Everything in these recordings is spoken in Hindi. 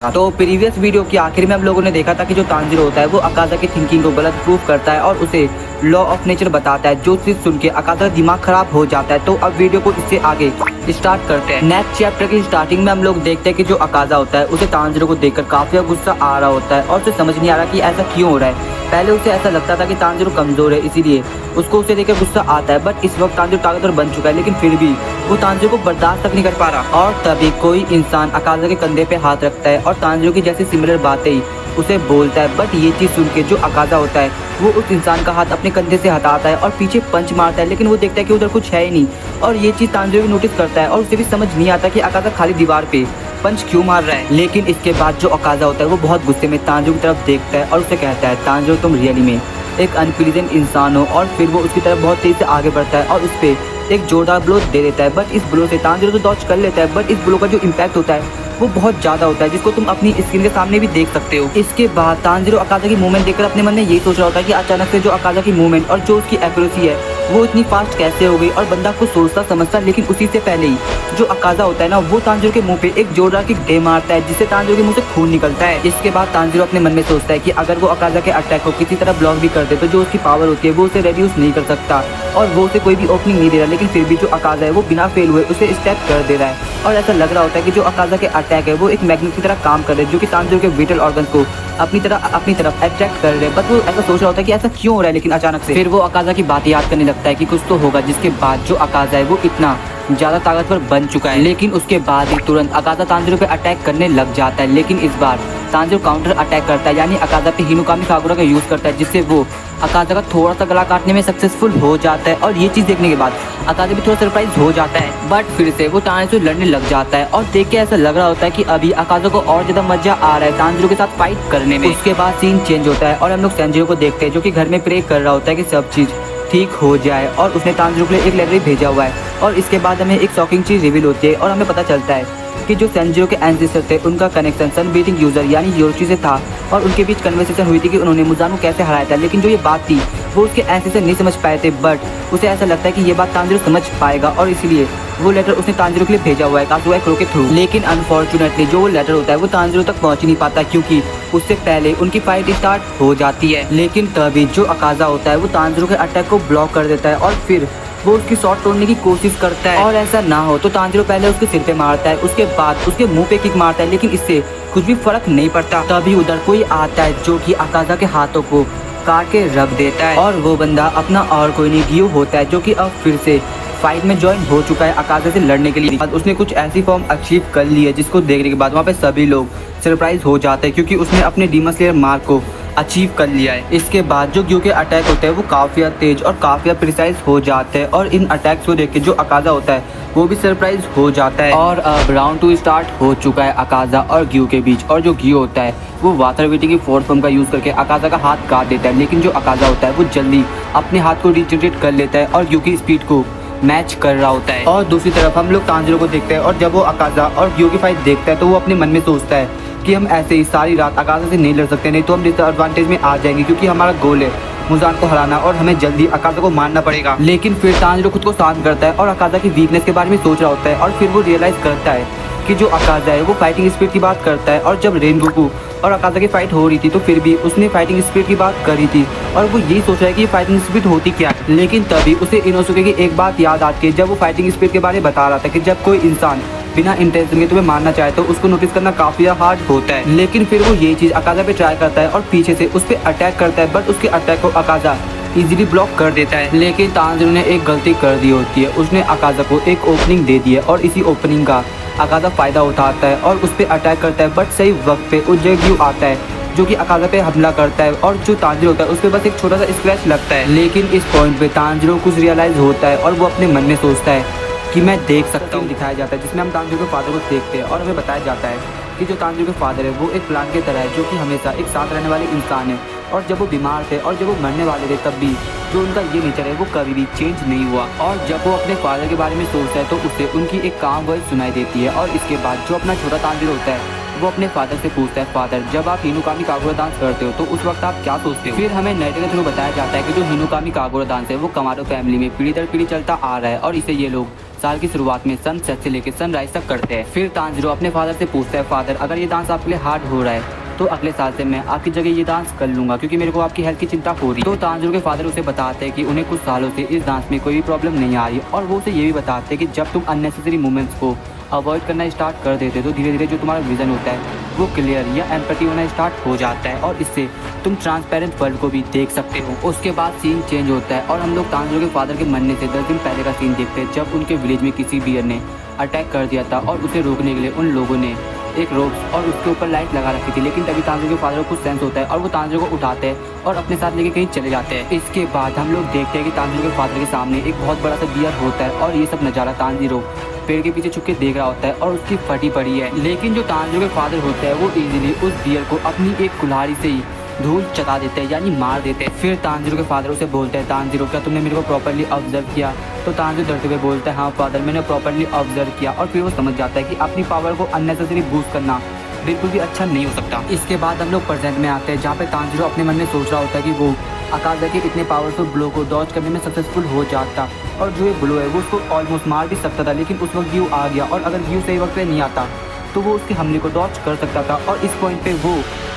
तो प्रीवियस वीडियो की आखिर में हम लोगों ने देखा था कि जो तांजिरो होता है वो अकाजा की थिंकिंग को गलत प्रूफ करता है और उसे लॉ ऑफ नेचर बताता है, जो चीज सुन के अकाजा का दिमाग खराब हो जाता है। तो अब वीडियो को इससे आगे स्टार्ट करते हैं। नेक्स्ट चैप्टर की स्टार्टिंग में हम लोग देखते हैं कि जो अकाजा होता है उसे तांजिरो को देखकर काफी गुस्सा आ रहा होता है और उसे समझ नहीं आ रहा कि ऐसा क्यों हो रहा है। पहले उसे ऐसा लगता था कि तांजिरो कमजोर है, इसीलिए उसको उसे देखकर गुस्सा आता है, बट इस वक्त तांजिरो ताकतवर बन चुका है, लेकिन फिर भी वो तांजिरो को बर्दाश्त तक नहीं कर पा रहा। और तभी कोई इंसान अकाजा के कंधे पे हाथ रखता है और तांजिरो की जैसी सिमिलर बातें ही उसे बोलता है। बट ये चीज सुन के जो अकाजा होता है वो उस इंसान का हाथ अपने कंधे से हटाता है और पीछे पंच मारता है, लेकिन वो देखता है कि उधर कुछ है ही नहीं। और ये चीज तांजिरो भी नोटिस करता है और उसे भी समझ नहीं आता कि अकाजा खाली दीवार पे पंच क्यों मार रहा है। लेकिन इसके बाद जो अकाजा होता है वो बहुत गुस्से में तांजिरो की तरफ देखता है और उसे कहता है, तांजिरो तुम रियली में एक अनप्लीजेंट इंसान हो। और फिर वो उसकी तरफ बहुत तेज से आगे बढ़ता है और उस पे एक जोरदार ब्लो दे देता है। बट इस ब्लो से तांजिरो तो डॉज कर लेता है, बट इस ब्लो का जो इम्पैक्ट होता है वो बहुत ज्यादा होता है, जिसको तुम अपनी स्क्रीन के सामने भी देख सकते हो। इसके बाद तांजिरो अकाजा की मूवमेंट देखकर अपने मन में यही सोच रहा होता है कि अचानक से जो अकाजा की मूवमेंट और जो उसकी एक्यूरेसी है वो इतनी फास्ट कैसे हो गई। और बंदा कुछ सोचता समझता, लेकिन उसी से पहले ही जो अकाजा होता है ना वो तांजिरो के मुंह पे एक जोरदार किक दे मारता है, जिससे तांजिरो के मुंह से खून निकलता है। इसके बाद तांजिरो अपने मन में सोचता है कि अगर वो अकाजा के अटैक को किसी तरह ब्लॉक भी कर दे तो जो उसकी पावर होती है वो उसे रेड्यूस नहीं कर सकता और वो उसे कोई भी ओपनिंग नहीं दे रहा। लेकिन फिर भी जो अकाजा है वो बिना फेल हुए उसे स्टेप कर दे रहा है और ऐसा लग रहा होता है कि जो अकाजा के अटैक है वो एक मैग्नेट की तरह काम कर रहे हैं, जो कि तांजिरो के विटल ऑर्गन्स को अपनी तरफ अट्रैक्ट कर रहे हैं। बट वो ऐसा सोच रहा होता है कि ऐसा क्यों हो रहा है, लेकिन अचानक से फिर वो अकाजा की बात याद करने लगता है कि कुछ तो होगा, जिसके बाद जो अकाजा है वो इतना ज्यादा ताकतवर बन चुका है। लेकिन उसके बाद ही तुरंत अकाजा तांजिरो पे अटैक करने लग जाता है, लेकिन इस बार तांजिरो काउंटर अटैक करता है, यानी अकाजा पे हिनुकामी कागुरा का यूज करता है, जिससे वो अकाजा का थोड़ा सा गला काटने में सक्सेसफुल हो जाता है। और ये चीज देखने के बाद अकाजा भी थोड़ा सरप्राइज हो जाता है, बट फिर से वो तांजिरो से लड़ने लग जाता है और देख के ऐसा लग रहा होता है कि अभी अकाजा को और ज्यादा मजा आ रहा है तांजिरो के साथ फाइट करने में। उसके बाद सीन चेंज होता है और हम लोग सेंजिरो को देखते हैं, जो कि घर में प्रे कर रहा होता है कि सब चीज ठीक हो जाए, और उसने तांजिरो के लिए एक लेटर भेजा हुआ है। और इसके बाद हमें एक शॉकिंग चीज रिवील होती है और हमें पता चलता है कि जो सेंजिरो के एंसेस्टर थे उनका कनेक्शन सन बीटिंग यूजर यानी योरोची से था और उनके बीच कन्वर्सेशन हुई थी कि उन्होंने मुजान को कैसे हराया था। लेकिन जो ये बात थी वो उसके एंसेस्टर नहीं समझ पाए थे, बट उसे ऐसा लगता है कि ये बात तांजिरो समझ पाएगा और इसलिए वो लेटर उसने तांजिरो के लिए भेजा हुआ है काजुआ क्रो के थ्रू। लेकिन अनफॉर्चुनेटली जो वो लेटर होता है वो तांजिरो तक पहुंच ही नहीं पाता, क्योंकि उससे पहले उनकी फाइट स्टार्ट हो जाती है। लेकिन तभी जो अकाजा होता है वो तांजिरो के अटैक को ब्लॉक कर देता है और फिर वो उसकी शॉट तोड़ने की कोशिश करता है। और ऐसा ना हो तो तांजिरो पहले उसके सिर पे मारता है, उसके बाद उसके मुंह पे किक मारता है, लेकिन इससे कुछ भी फर्क नहीं पड़ता। तभी उधर कोई आता है जो कि अकाजा के हाथों को काट के रख देता है और वो बंदा अपना और कोई नहीं गियो होता है, जो कि अब फिर से फाइट में ज्वाइन हो चुका है अकाजा से लड़ने के लिए। उसने कुछ ऐसी फॉर्म अचीव कर ली है जिसको देखने के बाद वहाँ पे सभी लोग सरप्राइज हो जाते हैं, क्योंकि उसने अपने डीमन स्लेयर मार्क को अचीव कर लिया है। इसके बाद जो ग्यू के अटैक होते हैं वो काफी तेज और काफी प्रिसाइज हो जाते हैं और इन अटैक्स को देख के जो अकाजा होता है वो भी सरप्राइज हो जाता है। और अब राउंड 2 स्टार्ट हो चुका है अकाजा और ग्यू के बीच, और जो ग्यू होता है वो वाटर वेटी की फोर्स फॉर्म का यूज करके अकाजा का हाथ काट देता है, लेकिन जो अकाजा होता है वो जल्दी अपने हाथ को रिजनरेट कर लेता है और ग्यू की स्पीड को मैच कर रहा होता है। और दूसरी तरफ हम लोग तांजिरो को देखते हैं और जब वो अकाजा और ग्यू की फाइट देखता है तो वो अपने मन में सोचता है कि हम ऐसे ही सारी रात अकाजा से नहीं लड़ सकते, नहीं तो हम डिसएडवांटेज में आ जाएंगे, क्योंकि हमारा गोल है मुजान को हराना और हमें जल्दी अकाजा को मारना पड़ेगा। लेकिन फिर तांजिरो खुद को शांत करता है और अकाजा की वीकनेस के बारे में सोच रहा होता है और फिर वो रियलाइज करता है कि जो अकाजा है वो फाइटिंग स्पीड की बात करता है। और जब रेनगोकू और अकाजा की फाइट हो रही थी तो फिर भी उसने फाइटिंग स्पीड की बात करी थी और वो यही सोच रहा है कि फाइटिंग स्पीड होती क्या है। लेकिन तभी उसे इनोसुके की एक बात याद आती है, जब वो फाइटिंग स्पीड के बारे में बता रहा था कि जब कोई इंसान बिना इंटेंशन के तुम्हें मारना चाहे तो उसको नोटिस करना काफी हार्ड होता है। लेकिन फिर वो ये चीज अकाजा पे ट्राई करता है और पीछे से उस पर अटैक करता है, बट उसके अटैक को अकाजा इजीली ब्लॉक कर देता है। लेकिन तांजिरो ने एक गलती कर दी होती है, उसने अकाजा को एक ओपनिंग दे दी है और इसी ओपनिंग का अकाजा फायदा उठाता है और उस पर अटैक करता है, बट सही वक्त पे उस जगह ग्यू आता है जो कि अकाजा पे हमला करता है और जो तांजिरो होता है उस पर बस एक छोटा सा स्क्रैच लगता है। लेकिन इस पॉइंट पे तांजिरो कुछ रियलाइज होता है और वो अपने मन में सोचता है कि मैं देख सकता हूँ। दिखाया जाता है जिसमें हम तांजिरो के फादर को देखते हैं और हमें बताया जाता है कि जो तांजिरो के फादर है वो एक प्लांट की तरह है, जो कि हमेशा एक साथ रहने वाले इंसान है। और जब वो बीमार थे और जब वो मरने वाले थे तब भी जो उनका ये नेचर है वो कभी भी चेंज नहीं हुआ। और जब वो अपने फादर के बारे में सोचता है तो उसे उनकी एक काम वॉइस सुनाई देती है और इसके बाद जो अपना छोटा तांजिरो होता है वो अपने फादर से पूछता है, फादर जब आप हिनुकामी कागुरा डांस करते हो तो उस वक्त आप क्या सोचते हो। फिर हमें नैरेटिव के थ्रू बताया जाता है कि जो हिनुकामी कागुरा डांस है वो कमारो फैमिली में पीढ़ी दर पीढ़ी चलता आ रहा है और इसे ये लोग साल की शुरुआत में सनसेट से लेकर सनराइज तक करते हैं। फिर तांजीरो अपने फादर से पूछता है, फादर अगर ये डांस आपके लिए हार्ड हो रहा है तो अगले साल से मैं आपकी जगह ये डांस कर लूंगा क्योंकि मेरे को आपकी हेल्थ की चिंता हो रही है। तो तांजीरो के फादर उसे बताते हैं कि उन्हें कुछ सालों से इस डांस में कोई भी प्रॉब्लम नहीं आ रही और वो उसे ये भी बताते हैं कि जब तुम अननेसेसरी मूवमेंट्स को अवॉइड करना स्टार्ट कर देते हो तो धीरे धीरे जो तुम्हारा विजन होता है वो क्लियर या एम्पैथी होना स्टार्ट हो जाता है और इससे तुम ट्रांसपेरेंट वर्ल्ड को भी देख सकते हो। उसके बाद सीन चेंज होता है और हम लोग तांजीरो के फादर के मरने से 10 दिन पहले का सीन देखते हैं जब उनके विलेज में किसी बियर ने अटैक कर दिया था और उसे रोकने के लिए उन लोगों ने एक रोप्स और उसके ऊपर लाइट लगा रखी थी। लेकिन तभी तांजीरो के फादर को कुछ सेंस होता है और वो तांजीरो को उठाते हैं और अपने साथ लेके कहीं चले जाते हैं। इसके बाद हम लोग देखते हैं कि तांजीरो के फादर के सामने एक बहुत बड़ा सा बियर होता है और ये सब नज़ारा तांजीरो पेड़ के पीछे छुप के देख रहा होता है और उसकी फटी पड़ी है। लेकिन जो तांजीरो के फादर होता है वो इजीली उस बियर को अपनी एक कुल्हाड़ी से ही धूल चटा देते हैं यानी मार देते हैं। फिर तांजीरो के फादर उसे बोलते हैं, तांजीरो क्या तुमने मेरे को प्रॉपर्ली ऑब्जर्व किया। तो तांजीरो डरते हुए बोलता है, हाँ फादर मैंने प्रॉपर्ली ऑब्जर्व किया। और फिर वो समझ जाता है कि अपनी पावर को अननेसेसरी बूस्ट करना बिल्कुल भी अच्छा नहीं हो सकता। इसके बाद हम लोग प्रेजेंट में आते हैं जहाँ पे तांजीरो अपने मन में सोच रहा होता है कि वो अकाजा के इतने पावरफुल ब्लो को डॉज करने में सक्सेसफुल हो जाता और जो ये ब्लो है वो उसको ऑलमोस्ट मार भी सकता था। लेकिन उस वक्त व्यू आ गया और अगर व्यू सही वक्त पे नहीं आता तो वो उसके हमले को डॉज कर सकता था और इस पॉइंट पे वो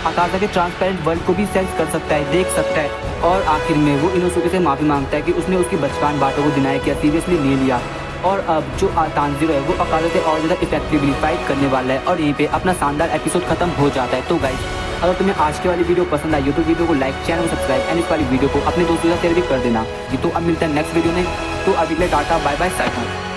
अकाजा के ट्रांसपेरेंट वर्ल्ड को भी सेंस कर सकता है, देख सकता है। और आखिर में वो इनोसुके से माफ़ी मांगता है कि उसने उसकी बचकान बातों को डिनाई किया, सीरियसली ले लिया। और अब जो तांजीरो है वो अकाजा से और ज़्यादा इफेक्टिवली फाइट करने वाला है और यहीं पे अपना शानदार एपिसोड खत्म हो जाता है। तो गाइस अगर तुम्हें आज की वाली वीडियो पसंद आई हो तो वीडियो को लाइक, चैनल को सब्सक्राइब एंड इस वाली वीडियो को अपने दोस्तों के साथ शेयर भी कर देना। तो अब मिलता है नेक्स्ट वीडियो में। तो अभी के लिए टाटा बाय बाय साइड।